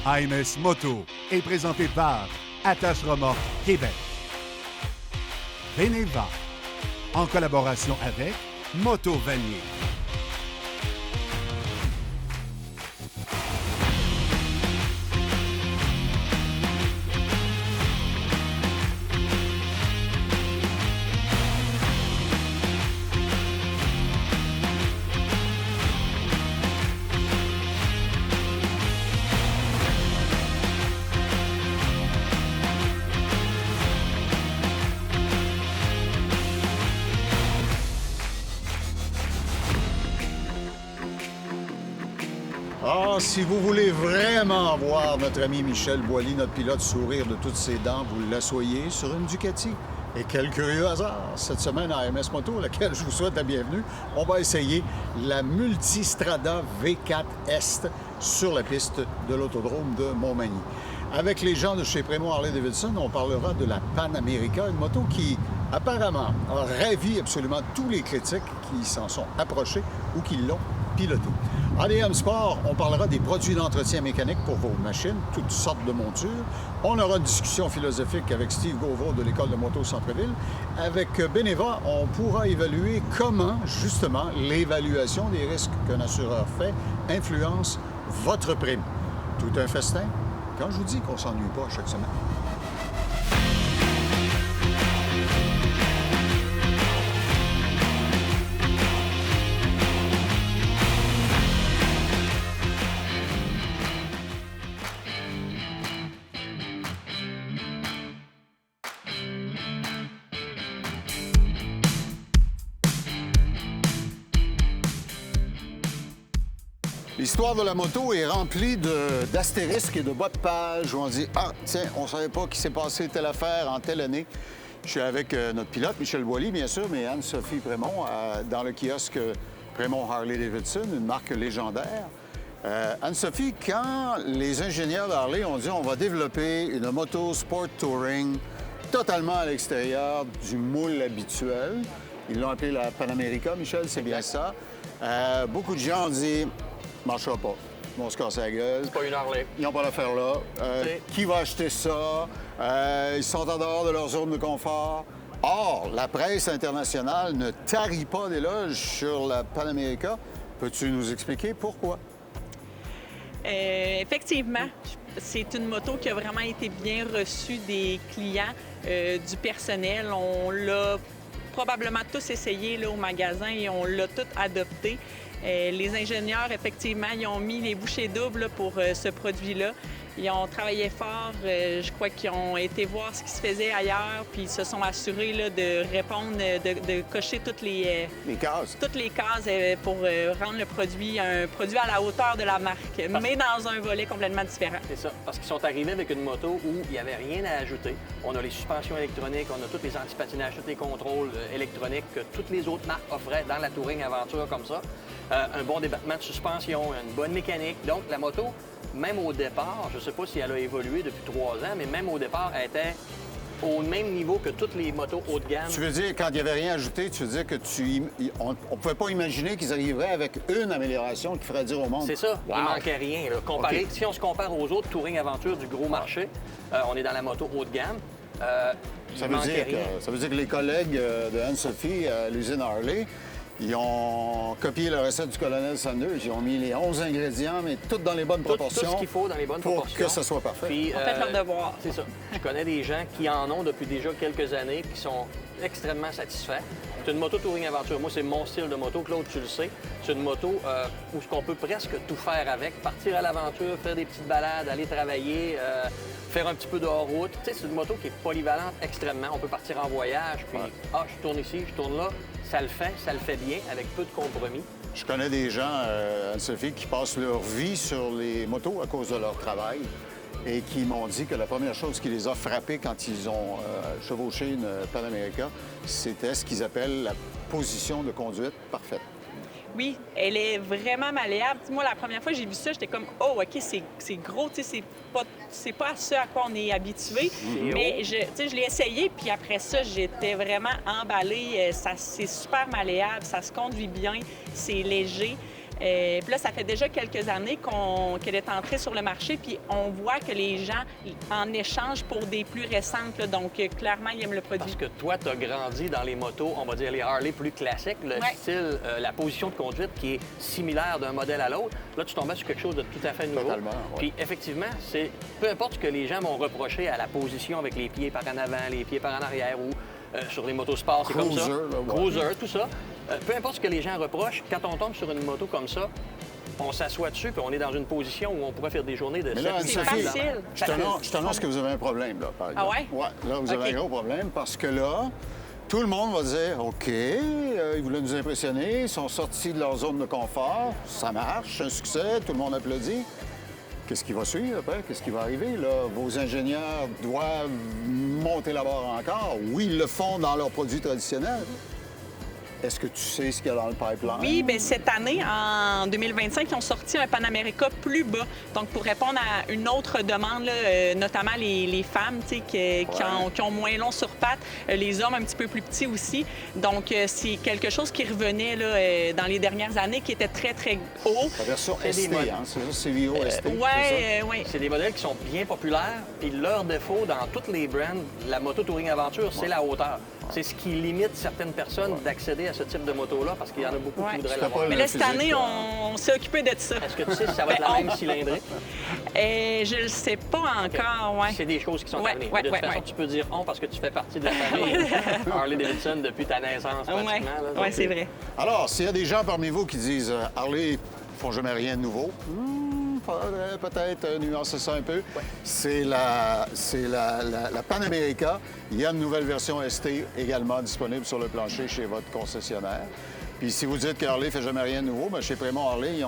AMS Moto est présenté par Attache Remorque Québec. Beneva, en collaboration avec Moto Vanier. Ah, si vous voulez vraiment voir notre ami Michel Boily, notre pilote, sourire de toutes ses dents, vous l'assoyez sur une Ducati. Et quel curieux hasard, cette semaine à AMS Moto, à laquelle je vous souhaite la bienvenue, on va essayer la Multistrada V4 Est sur la piste de l'autodrome de Montmagny. Avec les gens de chez Prémont Harley-Davidson, on parlera de la Pan America, une moto qui, apparemment, a ravi absolument tous les critiques qui s'en sont approchés ou qui l'ont piloté. En DM Sport, on parlera des produits d'entretien mécanique pour vos machines, toutes sortes de montures. On aura une discussion philosophique avec Steve Gauvreau de l'École de moto Centre-Ville. Avec Beneva, on pourra évaluer comment, justement, l'évaluation des risques qu'un assureur fait influence votre prime. Tout un festin, quand je vous dis qu'on ne s'ennuie pas chaque semaine. L'histoire de la moto est remplie d'astérisques et de bas de page où on dit « Ah, tiens, on ne savait pas qu'il s'est passé telle affaire en telle année ». Je suis avec notre pilote, Michel Boily, bien sûr, mais Anne-Sophie Prémont, dans le kiosque Prémont Harley-Davidson, une marque légendaire. Anne-Sophie, quand les ingénieurs d'Harley ont dit « On va développer une moto sport touring totalement à l'extérieur du moule habituel », ils l'ont appelé la Pan America, Michel, c'est bien ça. Beaucoup de gens ont dit « marchera pas. Ils vont se casser la gueule. C'est pas une Harley. Ils n'ont pas l'affaire là. Qui va acheter ça? Ils sont en dehors de leur zone de confort. Or, la presse internationale ne tarit pas d'éloges sur la Pan America. Peux-tu nous expliquer pourquoi? Effectivement, c'est une moto qui a vraiment été bien reçue des clients, du personnel. On l'a probablement tous essayé là, au magasin et on l'a tout adopté. Les ingénieurs, effectivement, ils ont mis les bouchées doubles pour ce produit-là. Ils ont travaillé fort. Je crois qu'ils ont été voir ce qui se faisait ailleurs, puis ils se sont assurés là, de répondre, de cocher toutes les cases. Toutes les cases pour rendre le produit un produit à la hauteur de la marque, mais dans un volet complètement différent. C'est ça, parce qu'ils sont arrivés avec une moto où il n'y avait rien à ajouter. On a les suspensions électroniques, on a tous les antipatinages, tous les contrôles électroniques que toutes les autres marques offraient dans la Touring Aventure comme ça. Un bon débattement de suspension, une bonne mécanique. Donc, la moto, même au départ, je ne sais pas si elle a évolué depuis 3 ans, mais même au départ, elle était au même niveau que toutes les motos haut de gamme. Tu veux dire, quand il n'y avait rien ajouté, tu veux dire que on ne pouvait pas imaginer qu'ils arriveraient avec une amélioration qui ferait dire au monde. C'est ça, wow. Il manquait rien. Là. Comparé, Okay. Si on se compare aux autres Touring Aventure du gros marché, on est dans la moto haut de gamme. Ça veut dire que les collègues de Anne-Sophie à l'usine Harley, ils ont copié la recette du colonel Sanders. Ils ont mis les 11 ingrédients, mais tout dans les bonnes proportions. Tout ce qu'il faut dans les bonnes proportions. Pour que ça soit parfait. Puis, On fait leur devoir. C'est ça. Je connais des gens qui en ont depuis déjà quelques années qui sont extrêmement satisfaits. C'est une moto Touring Aventure. Moi, c'est mon style de moto. Claude, tu le sais. C'est une moto où on peut presque tout faire avec. Partir à l'aventure, faire des petites balades, aller travailler, faire un petit peu de hors-route. Tu sais, c'est une moto qui est polyvalente extrêmement. On peut partir en voyage, puis je tourne ici, je tourne là. Ça le fait bien, avec peu de compromis. Je connais des gens, Anne-Sophie, qui passent leur vie sur les motos à cause de leur travail et qui m'ont dit que la première chose qui les a frappés quand ils ont chevauché une Pan America, c'était ce qu'ils appellent la position de conduite parfaite. Oui, elle est vraiment malléable. Moi, la première fois que j'ai vu ça, j'étais comme « Oh, OK, c'est gros, tu sais, c'est pas ce à quoi on est habitué. » Mais je l'ai essayé, puis après ça, j'étais vraiment emballée. C'est super malléable, ça se conduit bien, c'est léger. Puis là, ça fait déjà quelques années qu'elle est entrée sur le marché, puis on voit que les gens en échangent pour des plus récentes. Là. Donc, clairement, ils aiment le produit. Parce que toi, tu as grandi dans les motos, on va dire les Harley plus classiques, le style, la position de conduite qui est similaire d'un modèle à l'autre. Là, tu tombais sur quelque chose de tout à fait nouveau. Totalement, Puis, effectivement, c'est peu importe ce que les gens vont reprocher à la position avec les pieds par en avant, les pieds par en arrière ou sur les motos sport, c'est comme ça. Cruiser, tout ça. Peu importe ce que les gens reprochent, quand on tombe sur une moto comme ça, on s'assoit dessus puis on est dans une position où on pourrait faire des journées de 7 Anne-Sophie, je t'annonce que vous avez un problème, là, par exemple. Ah ouais? Ouais, là, vous avez un gros problème parce que là, tout le monde va dire OK, ils voulaient nous impressionner, ils sont sortis de leur zone de confort, ça marche, c'est un succès, tout le monde applaudit. Qu'est-ce qui va suivre après? Qu'est-ce qui va arriver? Là? Vos ingénieurs doivent monter la barre encore. Oui, ils le font dans leurs produits traditionnels. Est-ce que tu sais ce qu'il y a dans le pipeline? Oui, bien cette année, en 2025, ils ont sorti un Panamérica plus bas. Donc, pour répondre à une autre demande, là, notamment les femmes qui ont moins long sur pattes, les hommes un petit peu plus petits aussi. Donc, c'est quelque chose qui revenait là, dans les dernières années, qui était très, très haut. La version ST, hein? C'est ça, CVO ST? Oui. C'est des modèles qui sont bien populaires. Puis leur défaut dans toutes les brands, la moto Touring Aventure, c'est la hauteur. C'est ce qui limite certaines personnes d'accéder à ce type de moto-là parce qu'il y en a beaucoup qui voudraient l'avoir. Mais là, cette année, on s'est occupé de ça. Est-ce que tu sais si ça va être la même cylindrique? Je ne le sais pas encore, oui. C'est des choses qui sont à venir. De toute façon, tu peux dire « on » parce que tu fais partie de la famille Harley-Davidson depuis ta naissance, pratiquement. Oui, c'est vrai. Alors, s'il y a des gens parmi vous qui disent « Harley, ils font jamais rien de nouveau », faudrait peut-être nuancer ça un peu. Ouais. C'est la Panamérica. Il y a une nouvelle version ST également disponible sur le plancher chez votre concessionnaire. Puis si vous dites que Harley ne fait jamais rien de nouveau, bien, chez Prémont Harley, ils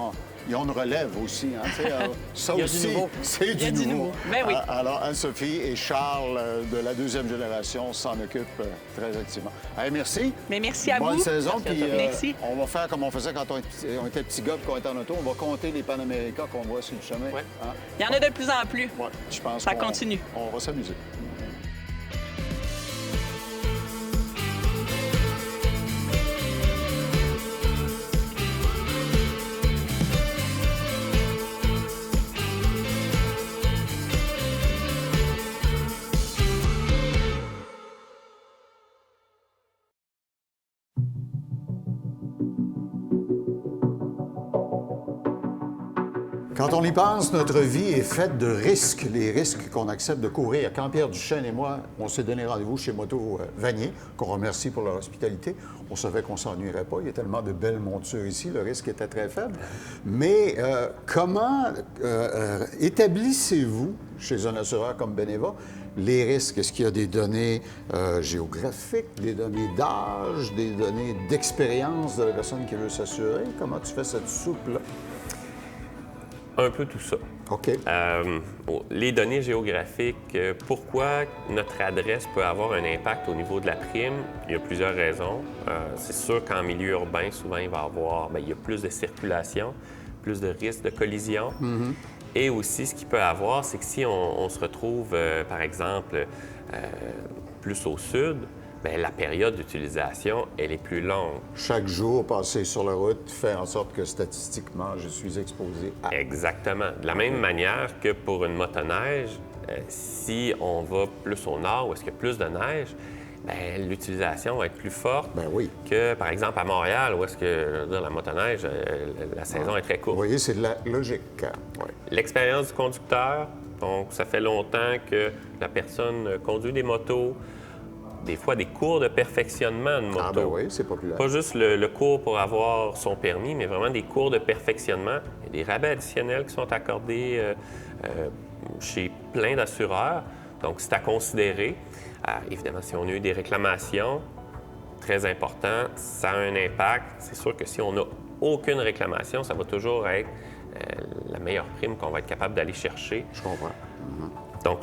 ont une relève aussi. Hein, ça aussi, c'est du nouveau. Ben oui. Alors, Anne-Sophie et Charles de la deuxième génération s'en occupent très activement. Allez, merci. Mais merci à vous. Bonne saison. Puis, merci. On va faire comme on faisait quand on était petits gars et qu'on était en auto. On va compter les Panamérica qu'on voit sur le chemin. Ouais. Hein? Il y en a de plus en plus. Ouais, je pense ça continue. On va s'amuser. Quand on y pense, notre vie est faite de risques, les risques qu'on accepte de courir. Quand Pierre Duchesne et moi, on s'est donné rendez-vous chez Moto Vanier, qu'on remercie pour leur hospitalité, on savait qu'on ne s'ennuierait pas. Il y a tellement de belles montures ici, le risque était très faible. Mais comment établissez-vous, chez un assureur comme Beneva, les risques? Est-ce qu'il y a des données géographiques, des données d'âge, des données d'expérience de la personne qui veut s'assurer? Comment tu fais cette soupe-là? Un peu tout ça. OK. Les données géographiques, pourquoi notre adresse peut avoir un impact au niveau de la prime? Il y a plusieurs raisons. C'est sûr qu'en milieu urbain, souvent, il va y avoir, il y a plus de circulation, plus de risques de collision. Mm-hmm. Et aussi, ce qu'il peut avoir, c'est que si on se retrouve, par exemple, plus au sud, bien, la période d'utilisation, elle est plus longue. Chaque jour passé sur la route fait en sorte que statistiquement, je suis exposé à... Exactement. De la même manière que pour une motoneige, si on va plus au nord, où est-ce qu'il y a plus de neige, bien, l'utilisation va être plus forte que, par exemple, à Montréal, où est-ce que, je veux dire, la motoneige, la saison est très courte. Vous voyez, c'est de la logique. Oui. L'expérience du conducteur, donc ça fait longtemps que la personne conduit des motos, des fois des cours de perfectionnement de moto. Ah ben oui, c'est populaire. Pas juste le cours pour avoir son permis, mais vraiment des cours de perfectionnement. Il y a des rabais additionnels qui sont accordés chez plein d'assureurs. Donc, c'est à considérer. Évidemment, si on a eu des réclamations, très important, ça a un impact. C'est sûr que si on n'a aucune réclamation, ça va toujours être la meilleure prime qu'on va être capable d'aller chercher. Je comprends. Mm-hmm. Donc,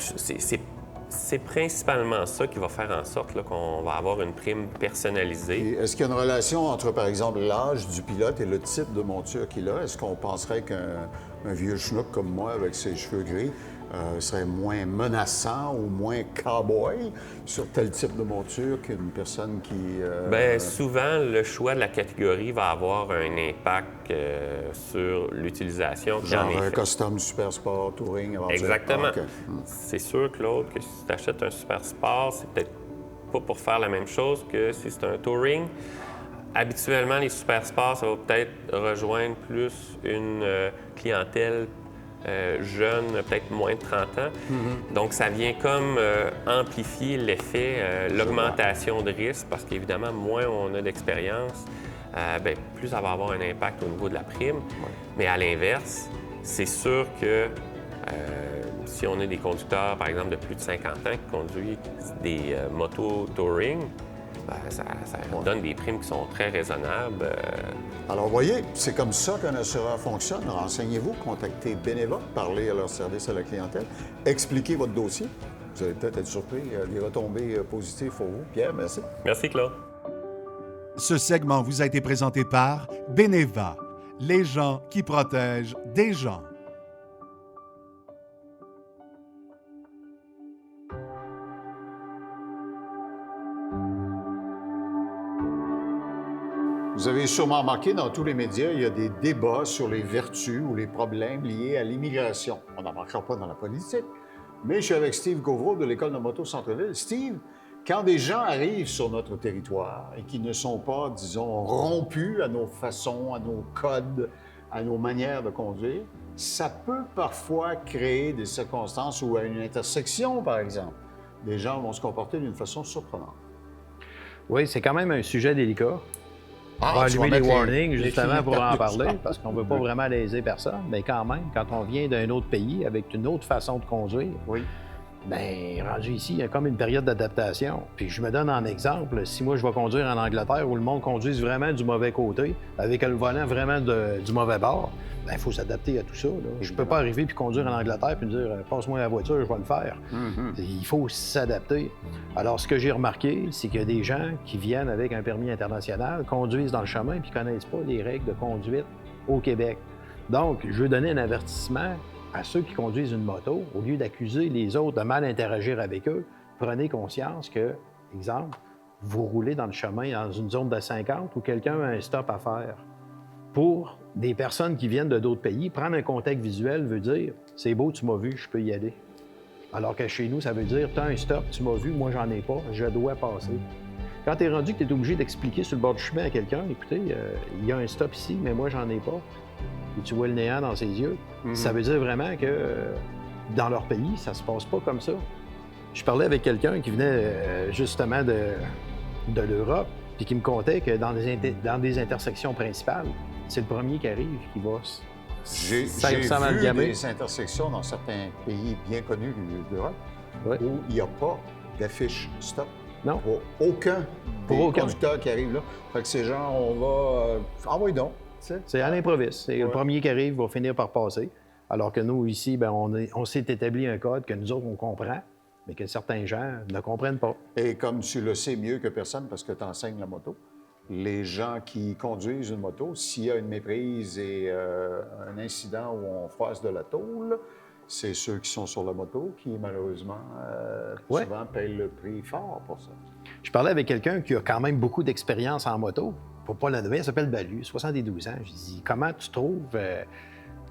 c'est principalement ça qui va faire en sorte qu'on va avoir une prime personnalisée. Est-ce qu'il y a une relation entre, par exemple, l'âge du pilote et le type de monture qu'il a? Est-ce qu'on penserait qu'un vieux schnook comme moi, avec ses cheveux gris, serait moins menaçant ou moins cow-boy sur tel type de monture qu'une personne qui... Bien, souvent, le choix de la catégorie va avoir un impact sur l'utilisation. genre custom, super sport, touring, aventure. Exactement. Ah, OK. C'est sûr, Claude, que si tu achètes un super sport, c'est peut-être pas pour faire la même chose que si c'est un touring. Habituellement, les super sports, ça va peut-être rejoindre plus une clientèle jeune, peut-être moins de 30 ans. Donc, ça vient comme amplifier l'effet, l'augmentation de risque, parce qu'évidemment, moins on a d'expérience, bien, plus ça va avoir un impact au niveau de la prime. Mais à l'inverse, c'est sûr que si on a des conducteurs, par exemple, de plus de 50 ans qui conduisent des motos touring, ça donne des primes qui sont très raisonnables. Alors, vous voyez, c'est comme ça qu'un assureur fonctionne. Renseignez-vous, contactez Beneva, parlez à leur service à la clientèle, expliquez votre dossier. Vous allez peut-être être surpris des retombées positives pour vous. Pierre, merci. Merci, Claude. Ce segment vous a été présenté par Beneva, les gens qui protègent des gens. Vous avez sûrement remarqué, dans tous les médias, il y a des débats sur les vertus ou les problèmes liés à l'immigration. On n'en manquera pas dans la politique. Mais je suis avec Steve Gauvreau de l'École de moto Centre-Ville. Steve, quand des gens arrivent sur notre territoire et qui ne sont pas, disons, rompus à nos façons, à nos codes, à nos manières de conduire, ça peut parfois créer des circonstances où, à une intersection, par exemple, des gens vont se comporter d'une façon surprenante. Oui, c'est quand même un sujet délicat. Ah, On va tu vas allumer les mettre warnings les justement pour en clignotements. parler, parce qu'on ne veut pas vraiment léser personne. Mais quand même, quand on vient d'un autre pays avec une autre façon de conduire, Oui. bien, rendu ici, il y a comme une période d'adaptation. Puis je me donne en exemple, si moi je vais conduire en Angleterre où le monde conduise vraiment du mauvais côté, avec le volant vraiment du mauvais bord, bien, il faut s'adapter à tout ça. Là. Je peux pas arriver puis conduire en Angleterre puis me dire « passe-moi la voiture, je vais le faire Il faut s'adapter. Alors, ce que j'ai remarqué, c'est qu'il y a des gens qui viennent avec un permis international, conduisent dans le chemin puis connaissent pas les règles de conduite au Québec. Donc, je veux donner un avertissement à ceux qui conduisent une moto, au lieu d'accuser les autres de mal interagir avec eux, prenez conscience que, exemple, vous roulez dans le chemin dans une zone de 50 où quelqu'un a un stop à faire. Pour des personnes qui viennent de d'autres pays, prendre un contact visuel veut dire « c'est beau, tu m'as vu, je peux y aller ». Alors que chez nous, ça veut dire « t'as un stop, tu m'as vu, moi j'en ai pas, je dois passer ». Quand tu es rendu que tu es obligé d'expliquer sur le bord du chemin à quelqu'un « écoutez, il y a un stop ici, mais moi j'en ai pas », et tu vois le néant dans ses yeux, ça veut dire vraiment que dans leur pays, ça se passe pas comme ça. Je parlais avec quelqu'un qui venait justement de l'Europe, puis qui me contait que dans des intersections principales, c'est le premier qui arrive qui va J'ai vu des intersections dans certains pays bien connus d'Europe où il n'y a pas d'affiche stop. Non. Pour aucun conducteur qui arrive là. Fait que ces gens, on va... envoyer donc. C'est à l'improviste. Le premier qui arrive va finir par passer. Alors que nous, ici, bien, on s'est établi un code que nous autres, on comprend, mais que certains gens ne comprennent pas. Et comme tu le sais mieux que personne parce que tu enseignes la moto, les gens qui conduisent une moto, s'il y a une méprise et un incident où on froisse de la tôle, c'est ceux qui sont sur la moto qui, malheureusement, souvent payent le prix fort pour ça. Je parlais avec quelqu'un qui a quand même beaucoup d'expérience en moto. Pour pas la nommer, il s'appelle Balu, 72 ans. Je dis, comment tu trouves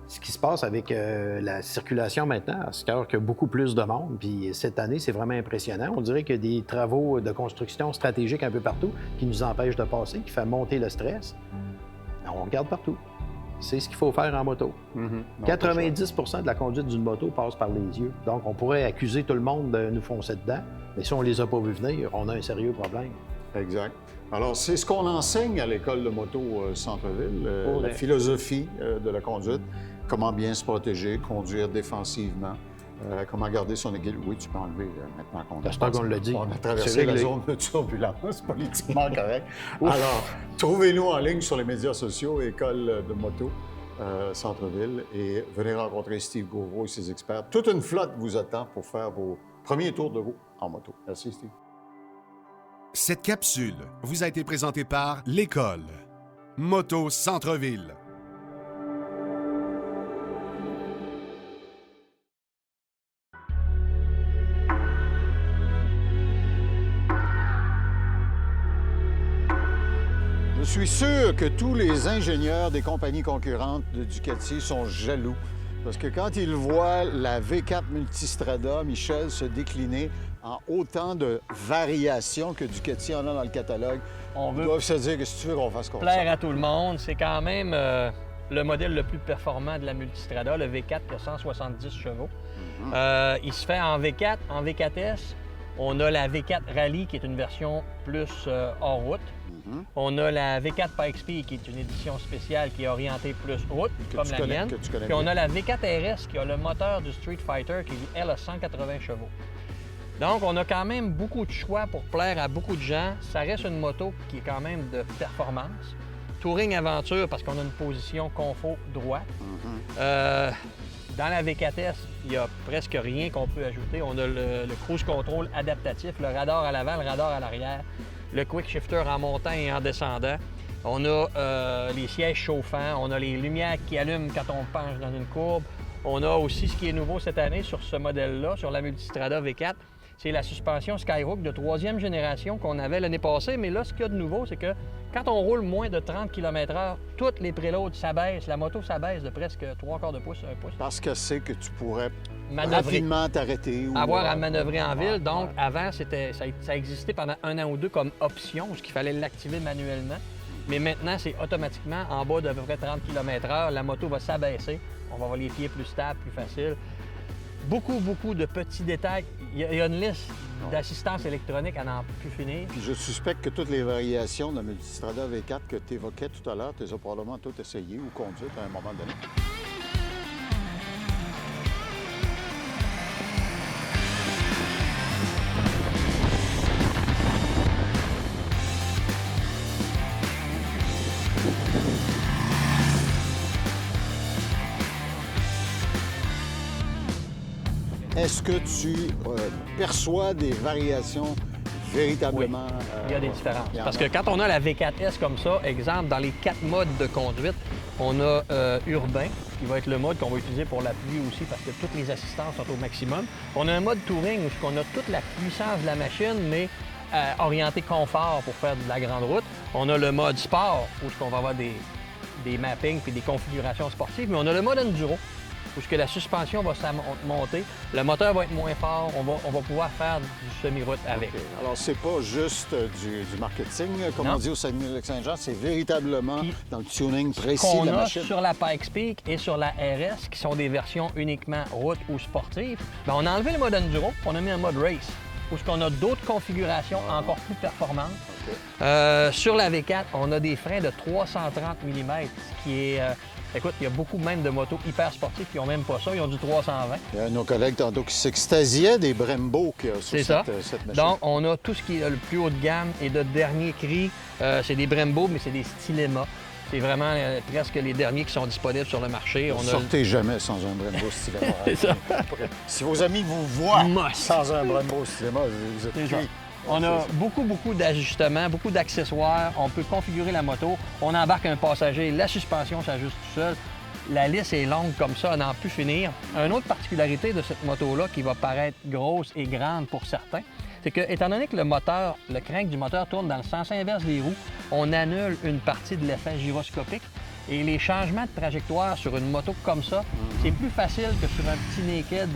ce qui se passe avec la circulation maintenant, à ce qu'il y a beaucoup plus de monde? Puis cette année, c'est vraiment impressionnant. On dirait qu'il y a des travaux de construction stratégiques un peu partout qui nous empêchent de passer, qui fait monter le stress. On regarde partout. C'est ce qu'il faut faire en moto. 90 % de la conduite d'une moto passe par les yeux. Donc, on pourrait accuser tout le monde de nous foncer dedans, mais si on les a pas vus venir, on a un sérieux problème. Exact. Alors, c'est ce qu'on enseigne à l'École de moto Centre-Ville, la philosophie de la conduite, comment bien se protéger, conduire défensivement, comment garder son équilibre. Oui, tu peux enlever maintenant qu'on J'espère qu'on l'a dit. On a traversé la zone de turbulence, politiquement correct. Alors, trouvez-nous en ligne sur les médias sociaux, École de moto Centre-Ville, et venez rencontrer Steve Gauvreau et ses experts. Toute une flotte vous attend pour faire vos premiers tours de roue en moto. Merci, Steve. Cette capsule vous a été présentée par l'École Moto Centre-Ville. suis sûr que tous les ingénieurs des compagnies concurrentes de Ducati sont jaloux. Parce que quand ils voient la V4 Multistrada, Michel, se décliner en autant de variations que Ducati en a dans le catalogue, On ils veut doivent se dire que si tu veux qu'on fasse comme plaire ça. à tout le monde. C'est quand même le modèle le plus performant de la Multistrada, le V4 qui a 170 chevaux. Il se fait en V4, en V4S. On a la V4 Rally qui est une version plus hors route. On a la V4 Pikes Peak qui est une édition spéciale qui est orientée plus route, comme tu la connais- mienne. que tu connais Puis on bien. a la V4 RS qui a le moteur du Street Fighter qui, elle, a 180 chevaux. Donc, on a quand même beaucoup de choix pour plaire à beaucoup de gens. Ça reste une moto qui est quand même de performance. Touring aventure parce qu'on a une position confort droite. Dans la V4S, il n'y a presque rien qu'on peut ajouter. On a le cruise control adaptatif, le radar à l'avant, le radar à l'arrière, le quick shifter en montant et en descendant. On a les sièges chauffants, on a les lumières qui allument quand on penche dans une courbe. On a aussi ce qui est nouveau cette année sur ce modèle-là, sur la Multistrada V4, c'est la suspension Skyhook de 3e génération qu'on avait l'année passée. Mais là, ce qu'il y a de nouveau, c'est que quand on roule moins de 30 km/h, toutes les préloads s'abaissent. La moto s'abaisse de presque 3/4 de pouce, 1 pouce. Parce que c'est que tu pourrais Manœuvrer. rapidement t'arrêter. Ou, Avoir à manœuvrer en ville. ouais, Donc, ouais. avant, ça existait pendant 1 an ou 2 comme option, ce qu'il fallait l'activer manuellement. Mais maintenant, c'est automatiquement en bas d'à peu près 30 km/h. La moto va s'abaisser. On va avoir les pieds plus stables, plus faciles. Beaucoup de petits détails. Il y a une liste d'assistance électronique à n'en plus finir. Puis je suspecte que toutes les variations de la Multistrada V4 que tu évoquais tout à l'heure, tu les as probablement toutes essayées ou conduites à un moment donné. Est-ce que tu perçois des variations véritablement... Il y a des différences. il y en Parce a. que quand on a la V4S comme ça, exemple, dans les 4 modes de conduite, on a urbain, qui va être le mode qu'on va utiliser pour la pluie aussi, parce que toutes les assistances sont au maximum. On a un mode touring où on a toute la puissance de la machine, mais orienté confort pour faire de la grande route. On a le mode sport, où on va avoir des mappings puis des configurations sportives. Mais on a le mode enduro, où la suspension va monter, le moteur va être moins fort, on va pouvoir faire du semi-route avec. OK. Alors, c'est pas juste du marketing, comme Non. on dit au Saguenay-Lac-Saint-Jean, c'est véritablement Puis, dans le tuning précis Qu'on de la a machine. sur la Pikes Peak et sur la RS, qui sont des versions uniquement route ou sportive, bien, on a enlevé le mode enduro, on a mis un mode race, où on a d'autres configurations encore plus performantes. Sur la V4, on a des freins de 330 mm, ce qui est... écoute, il y a beaucoup même de motos hyper sportives qui n'ont même pas ça, ils ont du 320. Il y a un de nos collègues tantôt qui s'extasiait des Brembo qu'il y a sur C'est ça. cette machine. Donc, on a tout ce qui est le plus haut de gamme et de dernier cri. C'est des Brembo, mais c'est des Stylema. C'est vraiment presque les derniers qui sont disponibles sur le marché. On a... Sortez jamais sans un Brembo Stylema. C'est ça. Si vos amis vous voient Must. sans un Brembo Stylema, vous êtes C'est ça. cuits. On a C'est ça. beaucoup d'ajustements, beaucoup d'accessoires. On peut configurer la moto. On embarque un passager. La suspension s'ajuste tout seul. La liste est longue comme ça, à n'en plus finir. Une autre particularité de cette moto-là qui va paraître grosse et grande pour certains, c'est que, étant donné que le moteur, le crank du moteur tourne dans le sens inverse des roues, on annule une partie de l'effet gyroscopique. Et les changements de trajectoire sur une moto comme ça, c'est plus facile que sur un petit naked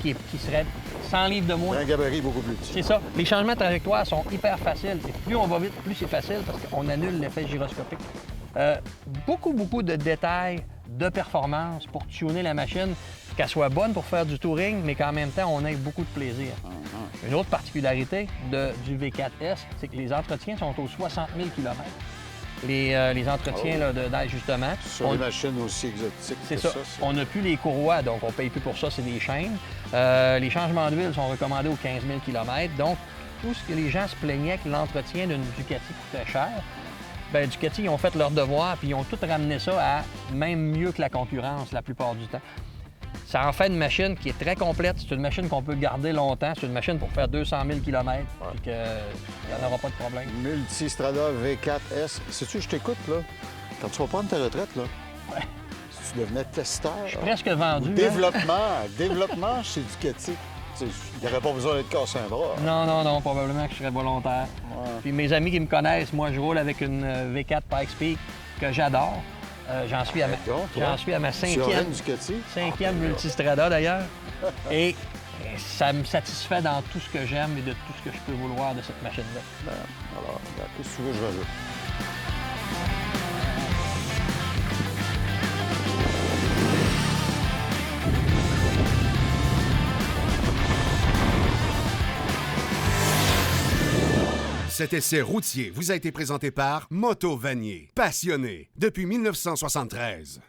qui serait 100 livres de moins. Un gabarit beaucoup plus petit. C'est ça. Les changements de trajectoire sont hyper faciles. Et plus on va vite, plus c'est facile parce qu'on annule l'effet gyroscopique. Beaucoup de détails, de performance pour tuner la machine, qu'elle soit bonne pour faire du touring, mais qu'en même temps, on ait beaucoup de plaisir. Une autre particularité du V4S, c'est que les entretiens sont aux 60 000 km. Les entretiens là, d'ajustement. Sur les machines aussi exotiques C'est que ça. ça. On n'a plus les courroies, donc on ne paye plus pour ça, c'est des chaînes. Les changements d'huile sont recommandés aux 15 000 km. Donc, tout ce que les gens se plaignaient que l'entretien d'une Ducati coûtait cher, bien, Ducati, ils ont fait leur devoir puis ils ont tout ramené ça à même mieux que la concurrence la plupart du temps. Ça en fait une machine qui est très complète. C'est une machine qu'on peut garder longtemps. C'est une machine pour faire 200 000 km puis qu'il n'y en aura pas de problème. Multistrada V4S. Sais-tu, je t'écoute, là. Quand tu vas prendre ta retraite, là, si tu devenais testeur... Je suis presque vendu. Ou développement chez Ducati. Tu sais, il n'y aurait pas besoin d'être cassé un bras. Non, probablement que je serais volontaire. Ouais. Puis mes amis qui me connaissent, moi, je roule avec une V4 Pikes Peak que j'adore. J'en suis à ma cinquième Multistrada, d'ailleurs. Et ça me satisfait dans tout ce que j'aime et de tout ce que je peux vouloir de cette machine-là. Alors, qu'est-ce que tu veux que je rajoute? Cet essai routier vous a été présenté par Moto Vanier, passionné depuis 1973.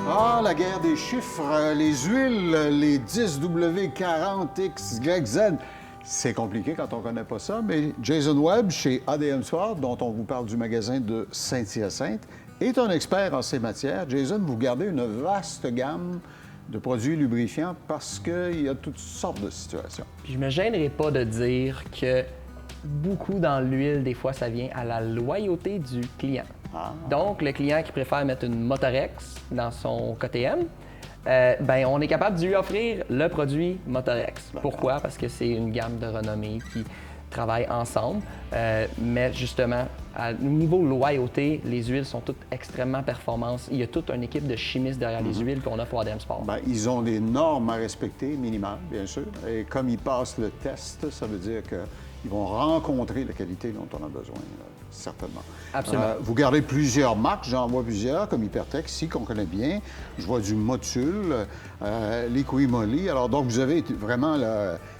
Ah, la guerre des chiffres, les huiles, les 10W40XYZ. C'est compliqué quand on ne connaît pas ça, mais Jason Webb, chez ADM Sport, dont on vous parle du magasin de Saint-Hyacinthe, est un expert en ces matières. Jason, vous gardez une vaste gamme de produits lubrifiants parce qu'il y a toutes sortes de situations. Puis je me gênerai pas de dire que beaucoup dans l'huile, des fois, ça vient à la loyauté du client. Donc, le client qui préfère mettre une Motorex dans son KTM, on est capable de lui offrir le produit Motorex. Pourquoi? Parce que c'est une gamme de renommée qui travaille ensemble. Mais justement, au niveau loyauté, les huiles sont toutes extrêmement performantes. Il y a toute une équipe de chimistes derrière les huiles qu'on a pour ADM Sport. Ils ont des normes à respecter, minimales, bien sûr. Et comme ils passent le test, ça veut dire qu'ils vont rencontrer la qualité dont on a besoin, certainement. Absolument. Vous gardez plusieurs marques, j'en vois plusieurs, comme Hypertech ici, qu'on connaît bien. Je vois du Motul, l'Equimoly. Alors, donc, vous avez vraiment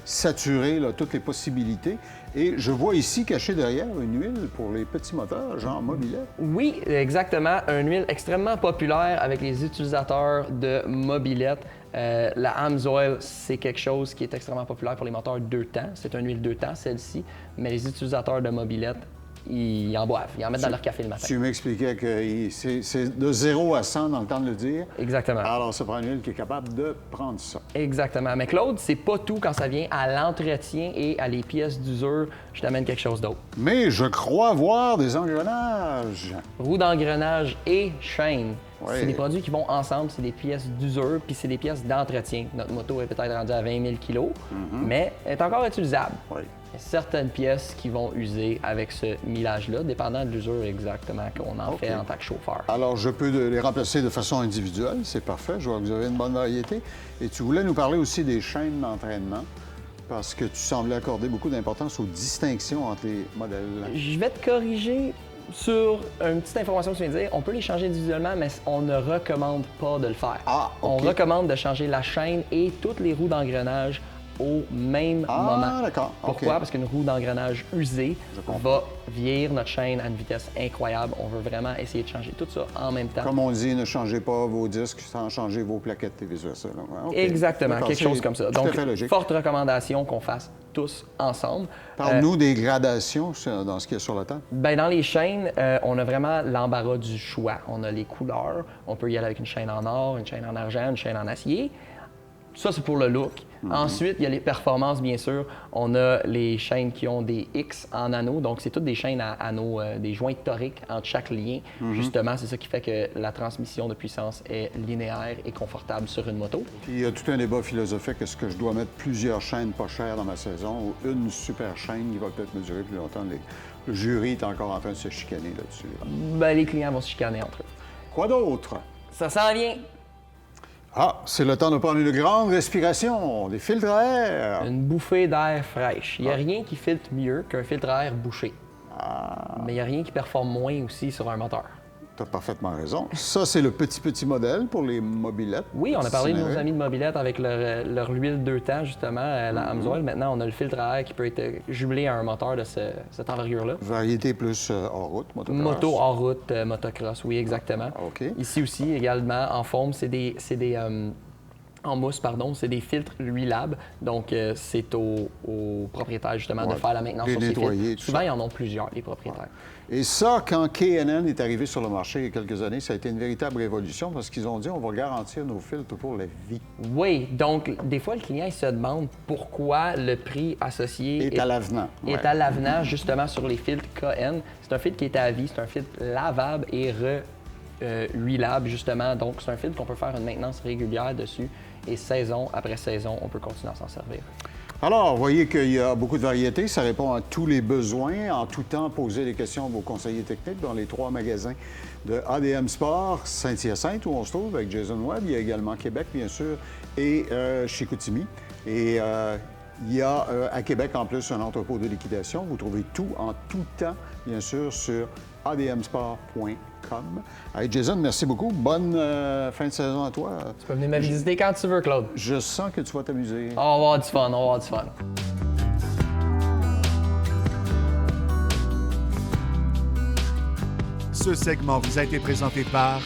saturé toutes les possibilités. Et je vois ici, caché derrière, une huile pour les petits moteurs, genre mobilette. Oui, exactement. Une huile extrêmement populaire avec les utilisateurs de mobilette. La Amsoil, c'est quelque chose qui est extrêmement populaire pour les moteurs 2 temps. C'est une huile 2 temps, celle-ci. Mais les utilisateurs de mobilette, ils en boivent. Ils en mettent dans leur café le matin. Tu m'expliquais que c'est de 0 à 100 dans le temps de le dire. Exactement. Alors, ça prend une huile qui est capable de prendre ça. Exactement. Mais Claude, c'est pas tout quand ça vient à l'entretien et à les pièces d'usure. Je t'amène quelque chose d'autre. Mais je crois voir des engrenages. Roues d'engrenage et chaîne. Oui. C'est des produits qui vont ensemble, c'est des pièces d'usure, puis c'est des pièces d'entretien. Notre moto est peut-être rendue à 20 000 kg, mais elle est encore utilisable. Oui. Il y a certaines pièces qui vont user avec ce millage-là, dépendant de l'usure exactement qu'on en fait en tant que chauffeur. Alors, je peux les remplacer de façon individuelle, c'est parfait. Je vois que vous avez une bonne variété. Et tu voulais nous parler aussi des chaînes d'entraînement, parce que tu semblais accorder beaucoup d'importance aux distinctions entre les modèles. Je vais te corriger sur une petite information que tu viens de dire. On peut les changer individuellement, mais on ne recommande pas de le faire. On recommande de changer la chaîne et toutes les roues d'engrenage au même moment. Ah, d'accord. Pourquoi? Parce qu'une roue d'engrenage usée va vieillir notre chaîne à une vitesse incroyable. On veut vraiment essayer de changer tout ça en même temps. Comme on dit, ne changez pas vos disques sans changer vos plaquettes et vice-versa. Exactement, quelque chose comme ça. Donc, logique. forte recommandation qu'on fasse tous ensemble. Parle-nous des gradations dans ce qu'il y a sur la table. Dans les chaînes, on a vraiment l'embarras du choix. On a les couleurs. On peut y aller avec une chaîne en or, une chaîne en argent, une chaîne en acier. Ça, c'est pour le look. Ensuite, il y a les performances, bien sûr. On a les chaînes qui ont des X en anneaux. Donc, c'est toutes des chaînes à anneaux, des joints toriques entre chaque lien. Justement, c'est ça qui fait que la transmission de puissance est linéaire et confortable sur une moto. Puis, il y a tout un débat philosophique. Est-ce que je dois mettre plusieurs chaînes pas chères dans ma saison ou une super chaîne qui va peut-être me durer plus longtemps? Le jury est encore en train de se chicaner là-dessus. Les clients vont se chicaner entre eux. Quoi d'autre? Ça s'en vient. Ah, c'est le temps de prendre une grande respiration, des filtres à air. Une bouffée d'air fraîche. Il n'y a rien qui filtre mieux qu'un filtre à air bouché. Mais il n'y a rien qui performe moins aussi sur un moteur. Tu as parfaitement raison. Ça, c'est le petit modèle pour les mobilettes. Oui, on a parlé de nos amis de mobilette avec leur huile 2 temps, justement, la Amsoil. Maintenant, on a le filtre à air qui peut être jumelé à un moteur de cette envergure-là. Variété plus hors route, motocross. Moto hors route, motocross, oui, exactement. OK. Ici aussi, également, en forme, en mousse, pardon, c'est des filtres huilables. Donc, c'est au propriétaire, justement, de faire la maintenance sur ces filtres. Souvent, ils en ont plusieurs, les propriétaires. Et ça, quand K&N est arrivé sur le marché il y a quelques années, ça a été une véritable révolution parce qu'ils ont dit on va garantir nos filtres pour la vie. Oui, donc, des fois, le client il se demande pourquoi le prix associé est à l'avenant. Est à l'avenant, justement, sur les filtres K&N. C'est un filtre qui est à vie, c'est un filtre lavable et huilable, justement. Donc, c'est un filtre qu'on peut faire une maintenance régulière dessus. Et saison après saison, on peut continuer à s'en servir. Alors, vous voyez qu'il y a beaucoup de variétés. Ça répond à tous les besoins. En tout temps, posez des questions à vos conseillers techniques dans les 3 magasins de ADM Sport, Saint-Hyacinthe, où on se trouve avec Jason Webb. Il y a également Québec, bien sûr, et Chicoutimi. Et il y a à Québec, en plus, un entrepôt de liquidation. Vous trouvez tout en tout temps, bien sûr, sur admsport.com. Hey, Jason, merci beaucoup. Bonne fin de saison à toi. Tu peux venir me visiter quand tu veux, Claude. Je sens que tu vas t'amuser. On va avoir du fun, on va avoir du fun. Ce segment vous a été présenté par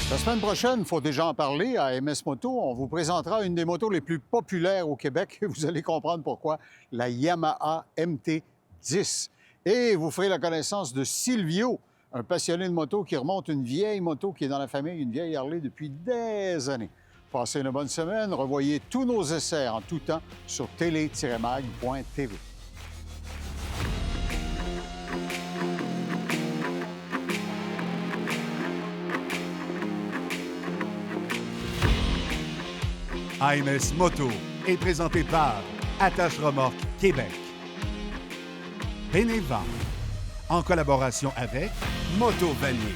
La semaine prochaine, il faut déjà en parler à MS Moto. On vous présentera une des motos les plus populaires au Québec. Vous allez comprendre pourquoi, la Yamaha MT-10. Et vous ferez la connaissance de Silvio, un passionné de moto qui remonte une vieille moto qui est dans la famille, une vieille Harley depuis des années. Passez une bonne semaine. Revoyez tous nos essais en tout temps sur télé-mag.tv. AMS Moto est présenté par Attache Remorque Québec. Beneva, en collaboration avec Moto Vanier.